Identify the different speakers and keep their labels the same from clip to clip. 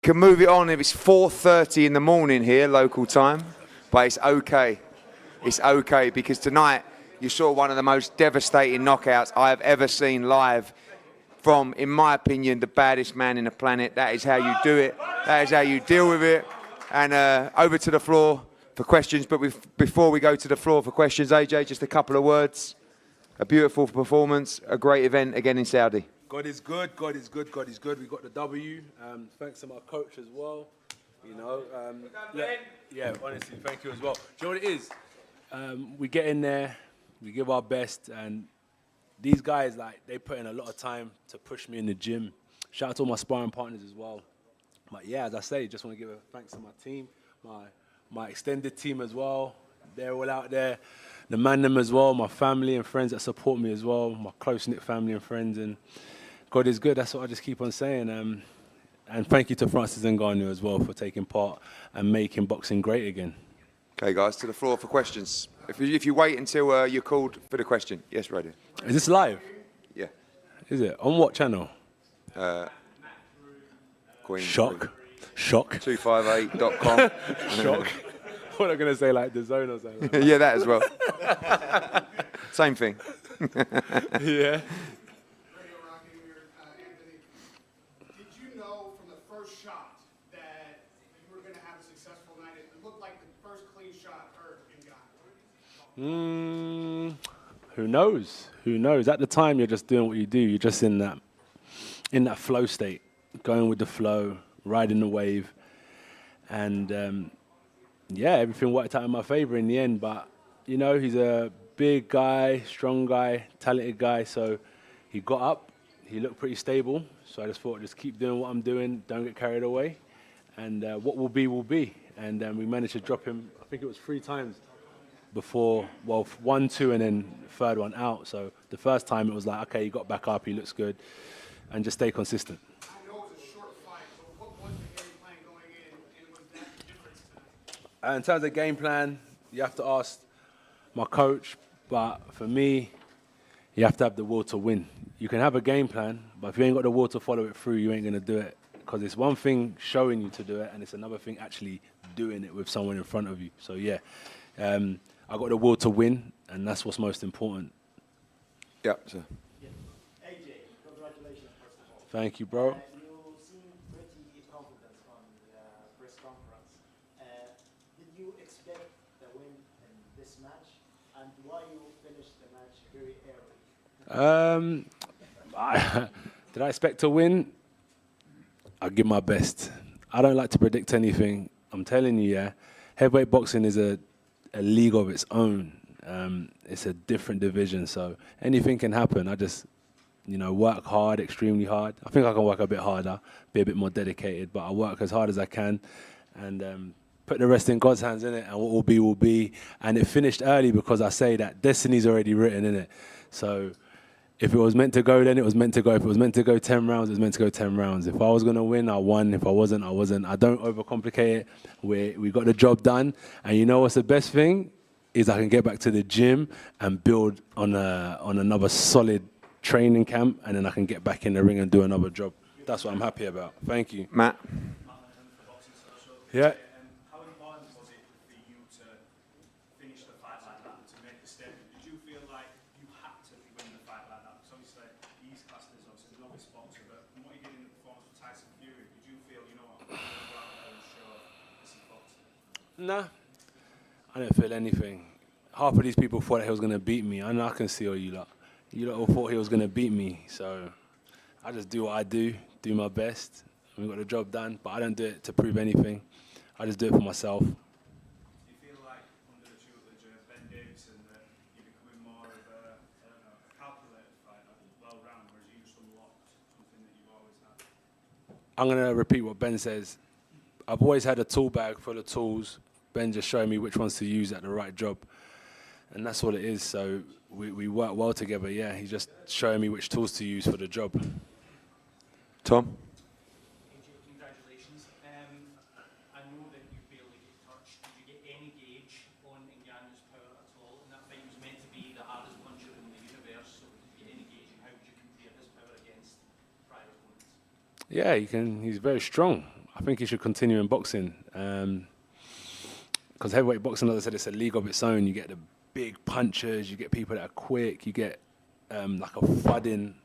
Speaker 1: Can move it on if it's 4:30 in the morning here, local time, but it's okay. It's okay because tonight you saw one of the most devastating knockouts I have ever seen live from, in my opinion, the baddest man in the planet. That is how you do it. That is how you deal with it. And over to the floor for questions. But before we go to the floor for questions, AJ, just a couple of words. A beautiful performance, a great event again in Saudi.
Speaker 2: God is good, God is good, God is good. We got the W. Thanks to my coach as well. You know, yeah, honestly, thank you as well. Do you know what it is? We get in there, we give our best, and these guys, like, they put in a lot of time to push me in the gym. Shout out to all my sparring partners as well. But yeah, as I say, just want to give a thanks to my team, my extended team as well. They're all out there. The man them as well, my family and friends that support me as well, my close-knit family and friends, and God is good. That's what I just keep on saying. And thank you to Francis Ngannou as well for taking part and making boxing great again.
Speaker 1: Okay, guys, to the floor for questions. If you wait until you're called for the question. Yes, ready.
Speaker 2: Is this live?
Speaker 1: Yeah.
Speaker 2: Is it? On what channel?
Speaker 1: Queen.
Speaker 2: Shock. Shock.
Speaker 1: 258.com.
Speaker 2: Shock. What am I going to say, like The Zone or something?
Speaker 1: Yeah, that as well. Same thing.
Speaker 2: Yeah. Who knows? Who knows? At the time, you're just doing what you do. You're just in that flow state, going with the flow, riding the wave, and yeah, everything worked out in my favor in the end. But you know, he's a big guy, strong guy, talented guy. So he got up. He looked pretty stable. So I just thought, just keep doing what I'm doing. Don't get carried away. And what will be, will be. And we managed to drop him. I think it was 3 times. Before, well, 1, 2, and then third one out. So the first time it was like, okay, he got back up, he looks good, and just stay consistent.
Speaker 3: I know it was a short fight, but what was the game plan going in, and was that different?
Speaker 2: In terms of game plan, you have to ask my coach, but for me, you have to have the will to win. You can have a game plan, but if you ain't got the will to follow it through, you ain't gonna do it. Because it's one thing showing you to do it, and it's another thing actually doing it with someone in front of you. So yeah. I got the will to win, and that's what's most important.
Speaker 1: Yeah, sir.
Speaker 4: Yeah. AJ, congratulations, first of all.
Speaker 2: Thank you, bro.
Speaker 4: You seem pretty confident on the press conference. Did you expect the win in this match? And why you finished the match very early?
Speaker 2: Did I expect to win? I'll give my best. I don't like to predict anything. I'm telling you, yeah, heavyweight boxing is a league of its own. It's a different division, so anything can happen. I just, work hard, extremely hard. I think I can work a bit harder, be a bit more dedicated, but I work as hard as I can and put the rest in God's hands, innit? And what will be, will be. And it finished early because I say that destiny's already written, innit? So if it was meant to go, then it was meant to go. If it was meant to go 10 rounds, it was meant to go 10 rounds. If I was going to win, I won. If I wasn't, I wasn't. I don't overcomplicate it. We got the job done. And you know what's the best thing? Is I can get back to the gym and build on another solid training camp, and then I can get back in the ring and do another job. That's what I'm happy about. Thank you.
Speaker 1: Matt?
Speaker 2: Yeah.
Speaker 5: How important was it for you to finish the fight like that, to make the statement? Did you feel like you had to win the fight like that? Because obviously he's classed as obviously a novice boxer, but from what you did in the performance with Tyson Fury, did you feel, you know what, I'm going to go out there and show this is boxing?
Speaker 2: Nah, I didn't feel anything. Half of these people thought he was going to beat me. I know I can see all you lot. You lot all thought he was going to beat me. So I just do what I do my best. We got the job done, but I don't do it to prove anything. I just do it for myself.
Speaker 5: Do you feel like under the tutelage of Ben Davison that you're becoming more of a calculated fighter, well-rounded, or is you just unlocked something that you've always had?
Speaker 2: I'm going to repeat what Ben says. I've always had a tool bag full of tools. Ben just showing me which ones to use at the right job. And that's all it is. So we work well together, yeah. He's just showing me which tools to use for the job.
Speaker 1: Tom?
Speaker 6: AJ, congratulations. I know that you barely get touched. Did you get any gauge on Ngannou's power at all? And that fight was meant to be the hardest puncher in the universe. So did you get any gauge, and how would you compare his power against prior opponents?
Speaker 2: Yeah, he's very strong. I think he should continue in boxing. Because heavyweight boxing, as I said, it's a league of its own. You get the big punchers, you get people that are quick, you get like a thudding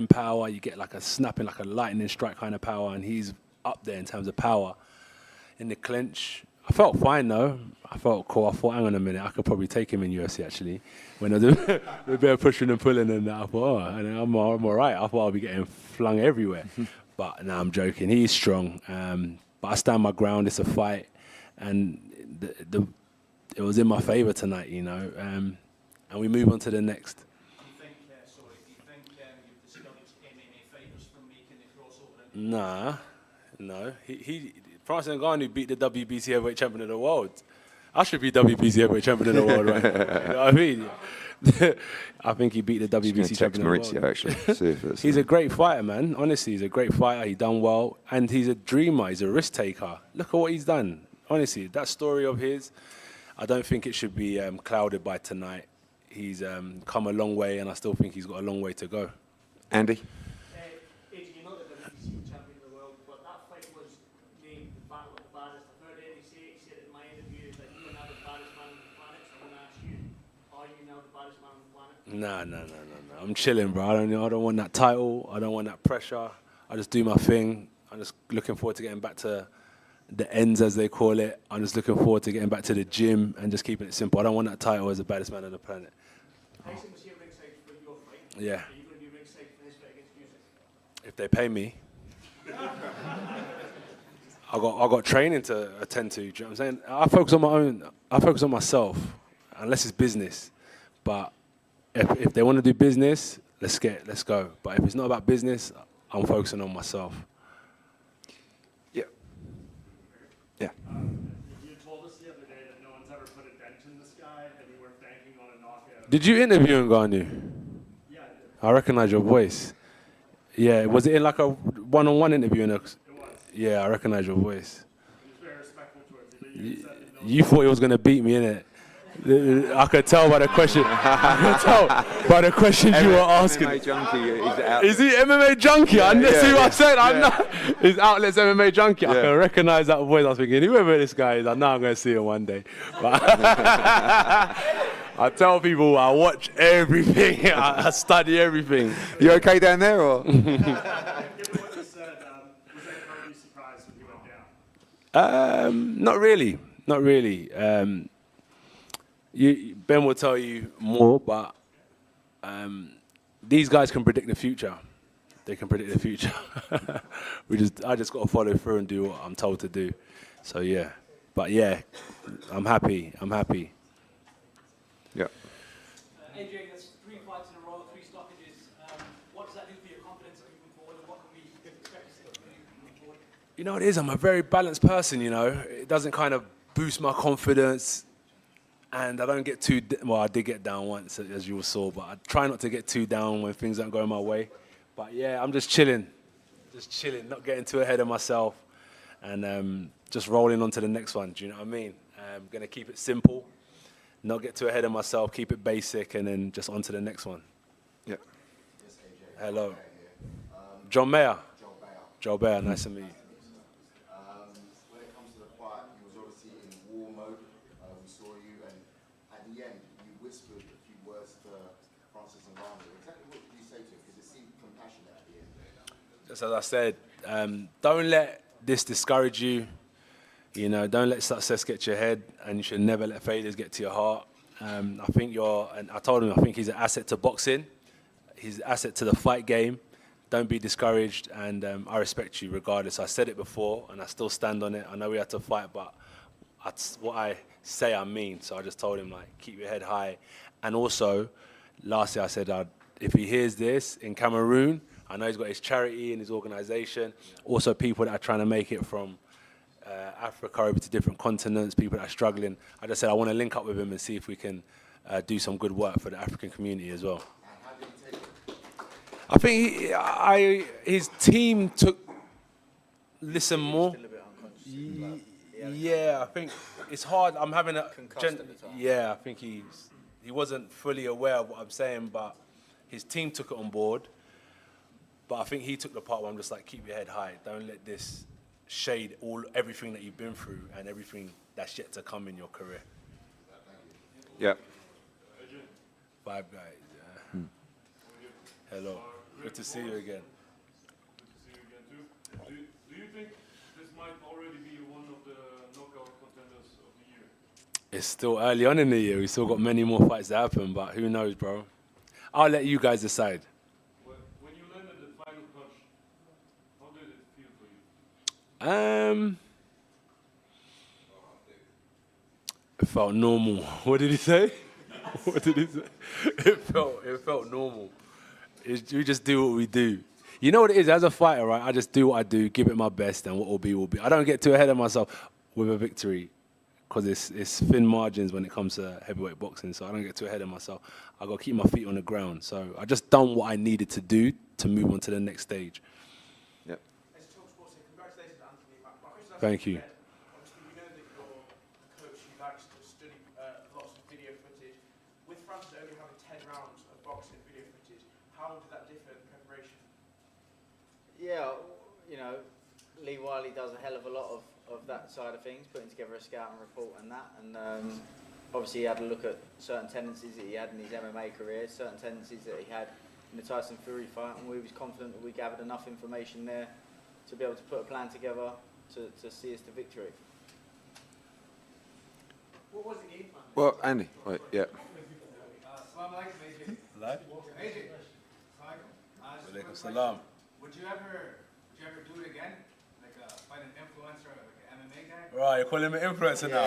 Speaker 2: power, you get like a snapping, like a lightning strike kind of power, and he's up there in terms of power. In the clinch, I felt fine though. I felt cool. I thought, hang on a minute, I could probably take him in UFC actually. When I do a bit of pushing and pulling, and I thought, oh, and I'm all right. I thought I'd be getting flung everywhere. But no, I'm joking. He's strong. But I stand my ground. It's a fight, and it was in my favour tonight, you know. And we move on to the next.
Speaker 6: Do you think you've discouraged MMA fighters from making the crossover?
Speaker 2: Nah, no. Francis Ngannou beat the WBC heavyweight champion of the world. I should be WBC heavyweight champion of the world, right? You know what I mean? I think he beat the WBC champion of the world.
Speaker 1: Actually. See if it's,
Speaker 2: He's a great fighter, man. Honestly, he's a great fighter. He done well, and he's a dreamer. He's a risk taker. Look at what he's done. Honestly, that story of his, I don't think it should be clouded by tonight. He's come a long way, and I still think he's got a long way to go.
Speaker 1: Andy?
Speaker 4: AJ, you know that the WBC champion of the world, but that fight was named the Battle of the Baddest. I've heard Eddie say, he said in my interview that you are now the baddest man on the planet. So I'm going to ask you, are you now the baddest man on the planet?
Speaker 2: Nah. I'm chilling, bro. I don't want that title. I don't want that pressure. I just do my thing. I'm just looking forward to getting back to the ends, as they call it. I'm just looking forward to getting back to the gym and just keeping it simple. I don't want that title as the baddest man on the planet.
Speaker 4: Tyson was here ringside for your fight.
Speaker 2: Yeah.
Speaker 4: Are you going to be ringside for his fight against Music?
Speaker 2: If they pay me. I got training to attend to. Do you know what I'm saying? I focus on my own. I focus on myself, unless it's business. But if they want to do business, let's go. But if it's not about business, I'm focusing on myself.
Speaker 1: Yeah.
Speaker 5: You told us the other day that no one's ever put a dent in this guy, and you were banking on a knockout.
Speaker 2: Did you interview Ngannou?
Speaker 5: Yeah, I did.
Speaker 2: I recognize your voice. Yeah, was it in like a one-on-one interview?
Speaker 5: It was.
Speaker 2: Yeah, I recognize your voice.
Speaker 5: He was very respectful towards you. But you said that no
Speaker 2: You thought he was gonna beat me, innit? I could tell by the question. I could tell by the questions you were asking.
Speaker 1: MMA Junkie, he's out.
Speaker 2: Is he MMA Junkie?
Speaker 1: Yeah,
Speaker 2: See what I said?
Speaker 1: yeah.
Speaker 2: I'm not. His outlet's MMA Junkie. I
Speaker 1: Yeah.
Speaker 2: can recognize that voice. I was thinking, whoever this guy is, I know I'm going to see him one day. But I tell people I watch everything. I study everything.
Speaker 1: You okay down there, or?
Speaker 5: Given what you said, was anybody surprised when you went down?
Speaker 2: Not really. Not really. Ben will tell you more, but these guys can predict the future. They can predict the future. I just got to follow through and do what I'm told to do. So yeah, but yeah, I'm happy.
Speaker 1: Yeah.
Speaker 6: AJ, there's 3 fights in a row, 3 stoppages. What does that do for your confidence moving forward, and what can we expect to see from you moving forward?
Speaker 2: You know, it is. I'm a very balanced person. You know, it doesn't kind of boost my confidence. And I don't get too, well, I did get down once, as you all saw, but I try not to get too down when things aren't going my way. But yeah, I'm just chilling, not getting too ahead of myself, and just rolling on to the next one, do you know what I mean? I'm going to keep it simple, not get too ahead of myself, keep it basic, and then just on to the next one.
Speaker 1: Yeah.
Speaker 2: Hello. John Mayer. Joe Bayer, nice to meet you.
Speaker 7: When it comes to the fight, you was obviously in war mode. We saw you, and at the end, you whispered a few words to Francis Ngannou. Exactly what did you say to him? Because it seemed compassionate at the end.
Speaker 2: Just as I said, don't let this discourage you. You know, don't let success get to your head, and you should never let failures get to your heart. I think and I told him, I think he's an asset to boxing. He's an asset to the fight game. Don't be discouraged, and I respect you regardless. I said it before, and I still stand on it. I know we had to fight, but what I say I mean. So I just told him, like, keep your head high. And also, lastly, I said, if he hears this in Cameroon, I know he's got his charity and his organization. Also, people that are trying to make it from Africa over to different continents, people that are struggling. I just said I want to link up with him and see if we can do some good work for the African community as well. I think his team listen more. Yeah, I think it's hard. I'm having a yeah. I think he wasn't fully aware of what I'm saying, but his team took it on board. But I think he took the part where I'm just like, keep your head high. Don't let this shade everything that you've been through and everything that's yet to come in your career.
Speaker 1: Yeah.
Speaker 2: 5 guys. Yeah. Hello. Good to see you again.
Speaker 8: Good to see you again too. Do you think this might already be one of the knockout contenders of the year?
Speaker 2: It's still early on in the year. We still got many more fights to happen, but who knows, bro? I'll let you guys decide.
Speaker 8: When you landed the final punch, how did it feel for you?
Speaker 2: It felt normal. What did he say? What did he say? It felt normal. We just do what we do. You know what it is? As a fighter, right? I just do what I do, give it my best, and what will be will be. I don't get too ahead of myself with a victory because it's thin margins when it comes to heavyweight boxing. So I don't get too ahead of myself. I got to keep my feet on the ground. So I just done what I needed to do to move on to the next stage.
Speaker 1: Yep.
Speaker 3: Congratulations, Anthony. My question is
Speaker 2: Thank you.
Speaker 3: obviously, we know that your coach, he likes to study lots of video footage. With Francis only having 10 rounds of boxing video footage, how does that differ in preparation?
Speaker 9: Yeah, you know, Lee Wiley does a hell of a lot of that side of things, putting together a scouting report and that. And obviously he had a look at certain tendencies that he had in his MMA career, certain tendencies that he had in the Tyson Fury fight, and we was confident that we gathered enough information there to be able to put a plan together to see us to victory.
Speaker 3: What was the game plan?
Speaker 1: Well, Andy, wait, yeah.
Speaker 10: Assalamu alaikum, AJ.
Speaker 2: Hello?
Speaker 10: AJ.
Speaker 2: Alaikum salam.
Speaker 10: Would you ever do it again? Like fight an influencer, like an MMA guy?
Speaker 2: Right, you're calling me influencer now?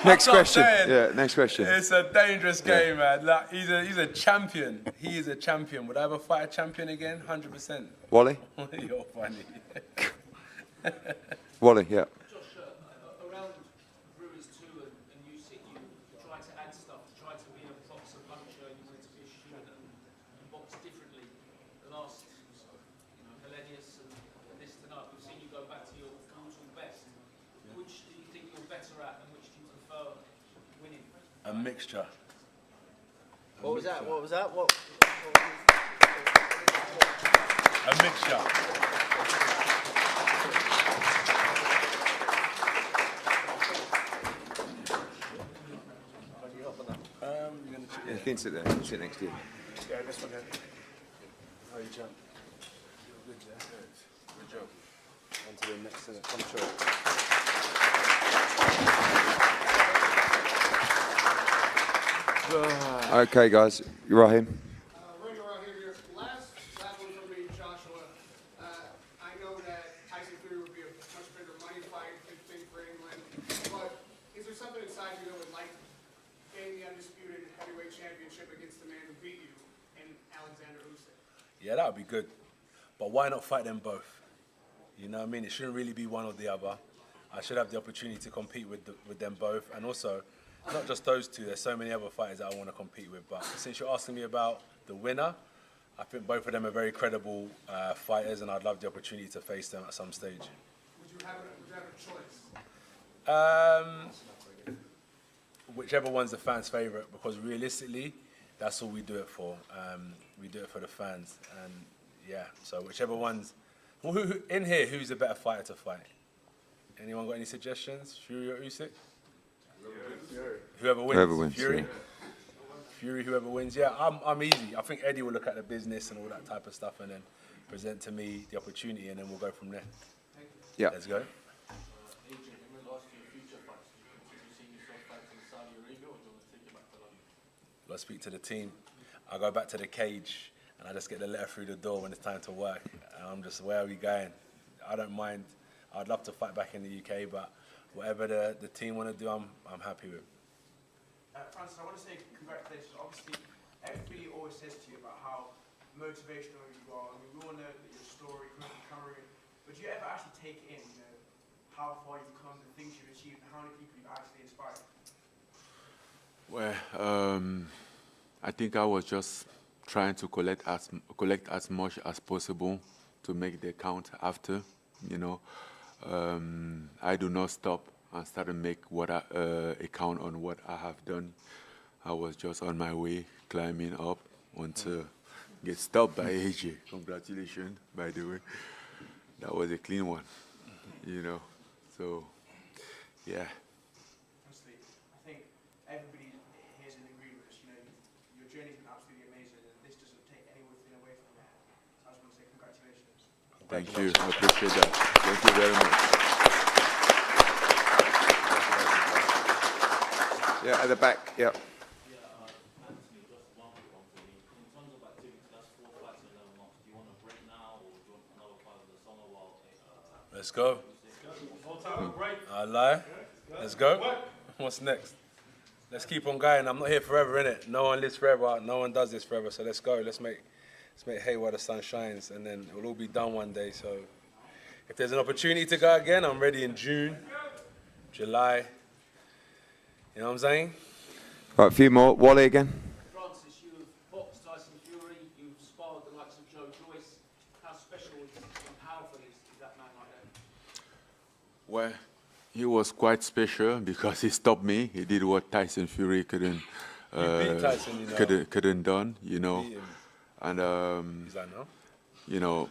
Speaker 1: Next question.
Speaker 2: saying.
Speaker 1: Yeah, next question.
Speaker 2: It's a dangerous game, man. Like, he's a champion. He is a champion. Would I ever fight a champion again? 100%.
Speaker 1: Wally?
Speaker 2: You're funny.
Speaker 1: Wally, yeah.
Speaker 4: Josh, around Brewers 2 and UC, you try to add stuff, to try to be a boxer puncher, you wanted to be a shooter and box differently. The last, Hellenius and this tonight, we've seen you go back to your brutal best. Which do you think you're better at and which do you prefer winning?
Speaker 2: A mixture.
Speaker 9: What was that?
Speaker 2: A mixture.
Speaker 1: Yeah, you can sit there. You can sit next to you.
Speaker 2: Yeah, this one here. How are you, champ? Good, yeah? Good job. On to the next thing. Come short.
Speaker 1: Okay, guys. Rahim.
Speaker 3: Ring around here. Last one for me, Joshua. I know that Tyson Fury would be a much bigger money fight, big thing for England. But is there something inside you that would like getting the Undisputed Heavyweight Championship against the man who beat you and Alexander Usyk?
Speaker 2: Yeah, that would be good. But why not fight them both? You know what I mean? It shouldn't really be one or the other. I should have the opportunity to compete with them both. And also, not just those two, there's so many other fighters that I want to compete with. But since you're asking me about the winner, I think both of them are very credible fighters, and I'd love the opportunity to face them at some stage.
Speaker 3: Would you have a choice?
Speaker 2: Whichever one's the fans' favourite, because realistically, that's all we do it for. We do it for the fans, and yeah. So whichever one's who in here, who's a better fighter to fight? Anyone got any suggestions? Fury or Usyk? Whoever wins.
Speaker 1: Whoever wins,
Speaker 2: Fury.
Speaker 1: yeah.
Speaker 2: Fury, whoever wins. Yeah, I'm easy. I think Eddie will look at the business and all that type of stuff, and then present to me the opportunity, and then we'll go from there.
Speaker 1: Yeah.
Speaker 2: Let's go.
Speaker 6: In regards to your future fights, do you see yourself fighting in Saudi Arabia or do you want to take it back to London?
Speaker 2: I speak to the team. I go back to the cage, and I just get the letter through the door when it's time to work. And I'm just, where are we going? I don't mind. I'd love to fight back in the UK, but whatever the team want to do, I'm happy with.
Speaker 3: Francis, I want to say congratulations. Obviously, everybody always says to you about how motivational you are. I mean, we all know that your story, career, but do you ever actually take in, how far you've come, the things you've achieved, and how many people you've actually inspired?
Speaker 11: Well, I think I was just trying to collect as much as possible to make the count after, I do not stop and start to make a count on what I have done. I was just on my way, climbing up until get stopped by AJ. Congratulations, by the way. that was a clean one, you know. So, yeah.
Speaker 6: Honestly, I think everybody here is in agreement with us. You know, your journey's been absolutely amazing, and this doesn't take anything away from that. So I just want to say congratulations.
Speaker 11: Thank you. I appreciate that. Thank you very much.
Speaker 1: Yeah, at the back. Yeah.
Speaker 12: Anthony, just one quick one for me. In terms of activity, that's 4 fights in 11 months. Do you want a break now, or do you want another fight in the summer while?
Speaker 2: Let's go. I lie. Let's go. What's next? Let's keep on going. I'm not here forever, innit? No one lives forever. No one does this forever. So let's go. Let's make hay while the sun shines, and then it will all be done one day. So if there's an opportunity to go again, I'm ready in June, July. You know what I'm saying?
Speaker 1: Right, a few more. Wally again.
Speaker 4: Francis, you've boxed Tyson Fury, you've sparred the likes of Joe Joyce. How special and powerful is that man like that?
Speaker 11: Well, he was quite special because he stopped me. He did what Tyson Fury couldn't
Speaker 2: Tyson, you know.
Speaker 11: couldn't done, you know. And
Speaker 2: Is that no?
Speaker 11: you know,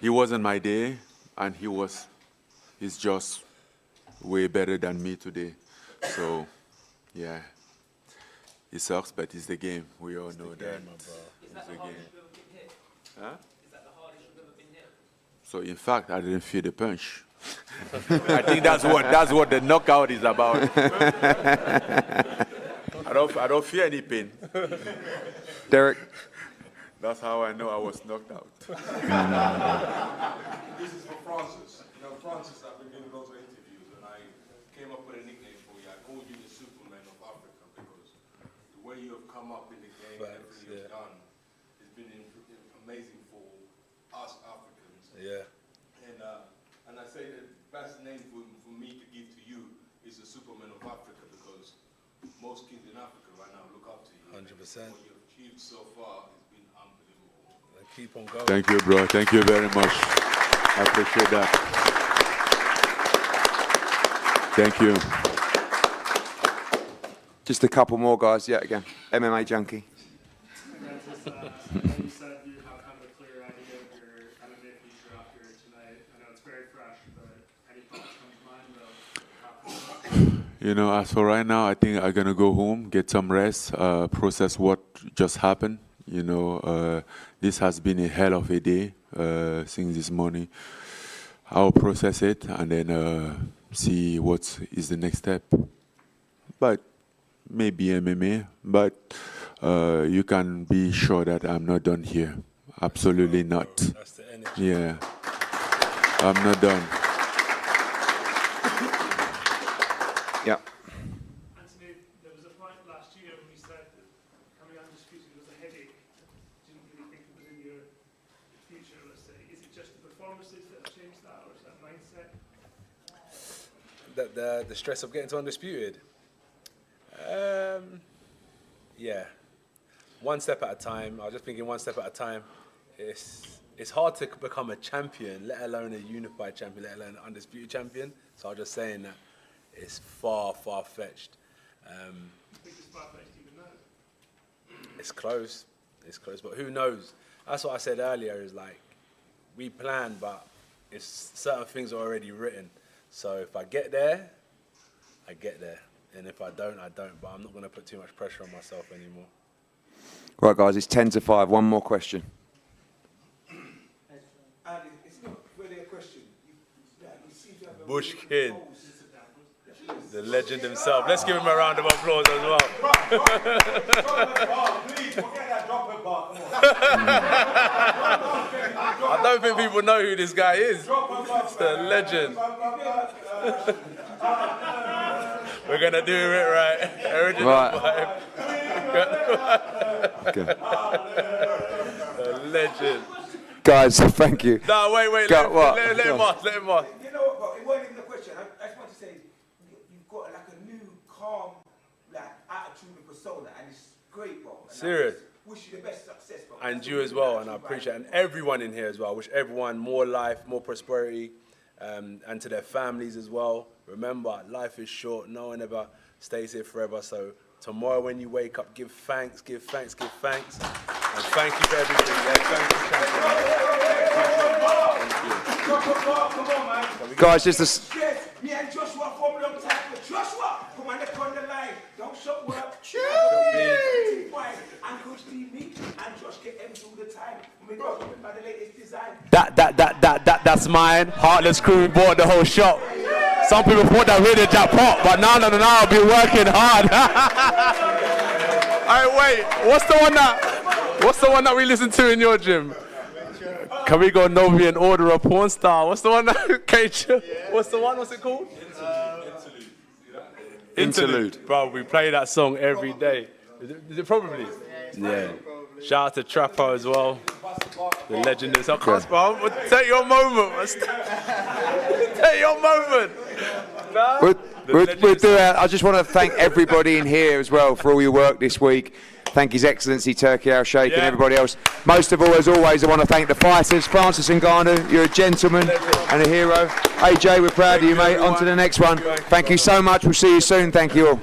Speaker 11: he wasn't my day, and he's just way better than me today. So, yeah, it sucks, but it's the game. We all know that.
Speaker 4: Is that the hardest you've ever been hit?
Speaker 11: Huh?
Speaker 4: Is that the hardest you've ever been hit?
Speaker 11: So in fact, I didn't feel the punch. I think that's what the knockout is about. I don't feel any pain.
Speaker 1: Derek.
Speaker 11: That's how I know I was knocked out.
Speaker 8: This is for Francis. You know, Francis, I've been doing lots of interviews, and I came up with a nickname for you. I called you the Superman of Africa because the way you have come up in the game, everything you've done, has been amazing for us Africans.
Speaker 2: Yeah.
Speaker 8: And I say the best name for me to give to you is the Superman of Africa because most kids in Africa right now look up to you.
Speaker 2: 100%.
Speaker 8: What you've achieved so far has been unbelievable.
Speaker 2: Keep on going.
Speaker 11: Thank you, bro. Thank you very much. I appreciate that. Thank you.
Speaker 1: Just a couple more guys. Yeah, again. MMA Junkie.
Speaker 5: Francis, you said you have kind of a clear idea of your MMA future after tonight. I know it's very fresh, but any thoughts come to mind?
Speaker 11: You know, as for right now, I think I'm gonna go home, get some rest, process what just happened. You know, this has been a hell of a day since this morning. I'll process it and then see what is the next step. But maybe MMA, but you can be sure that I'm not done here. Absolutely not.
Speaker 2: That's the energy.
Speaker 11: Yeah, I'm not done.
Speaker 1: Yeah.
Speaker 5: Anthony, there was a point last year when you said that coming undisputed was a headache. Didn't really think it was in your future, let's say. Is it just the performances that have changed that, or is that mindset?
Speaker 2: The stress of getting to Undisputed. Yeah. One step at a time. I was just thinking one step at a time. It's hard to become a champion, let alone a unified champion, let alone an undisputed champion. So I was just saying that it's far, far-fetched.
Speaker 5: I think it's far-fetched even now.
Speaker 2: It's close, but who knows? That's what I said earlier, is like, we plan, but it's certain things are already written. So if I get there, I get there. And if I don't, I don't. But I'm not going to put too much pressure on myself anymore.
Speaker 1: Right, guys, it's 10-5. One more question.
Speaker 10: And it's not really a question. You seem to have a
Speaker 2: Bush Kid, the legend himself. Let's give him a round of applause as well.
Speaker 10: Please, forget that drop and bar.
Speaker 2: I don't think people know who this guy is. It's the legend. We're going to do it right. Original vibe.
Speaker 1: Okay.
Speaker 2: The legend.
Speaker 1: Guys, thank you.
Speaker 2: No, wait. Let him ask.
Speaker 10: You know what, bro? It wasn't even a question. I just want to say, you've got like a new, calm, like attitude and persona, and it's great, bro. And
Speaker 2: Serious.
Speaker 10: I wish you the best success, bro.
Speaker 2: And you as well, and I appreciate it. And everyone in here as well. I wish everyone more life, more prosperity, and to their families as well. Remember, life is short. No one ever stays here forever. So tomorrow when you wake up, give thanks. And thank you for everything. Yeah, thank you, champion. Thank you.
Speaker 10: Come on, man.
Speaker 1: Guys, just a
Speaker 10: Yes, me and Joshua form long time. Joshua, come on, let's on the line. Don't shop work. And Coach Stevie and Josh get them all the time. We go by the latest design.
Speaker 2: That's mine. Heartless crew bought the whole shop. Some people thought that really jackpot, but no, I'll be working hard. Alright, wait. What's the one that we listen to in your gym? Can we go Novi and order a porn star? What's the one that Cage? What's the one? What's it called? Interlude. Bro, we play that song every day. Is it probably? Yeah. Shout out to Trappo as well. The legend is Casper. Bro. Take your moment. Take your moment.
Speaker 1: We'll do it. I just want to thank everybody in here as well for all your work this week. Thank His Excellency Turki Al Sheikh and everybody else. Most of all, as always, I want to thank the fighters. Francis Ngannou, you're a gentleman and a hero. AJ, we're proud of you, mate. On to the next one. Thank you so much. We'll see you soon. Thank you all.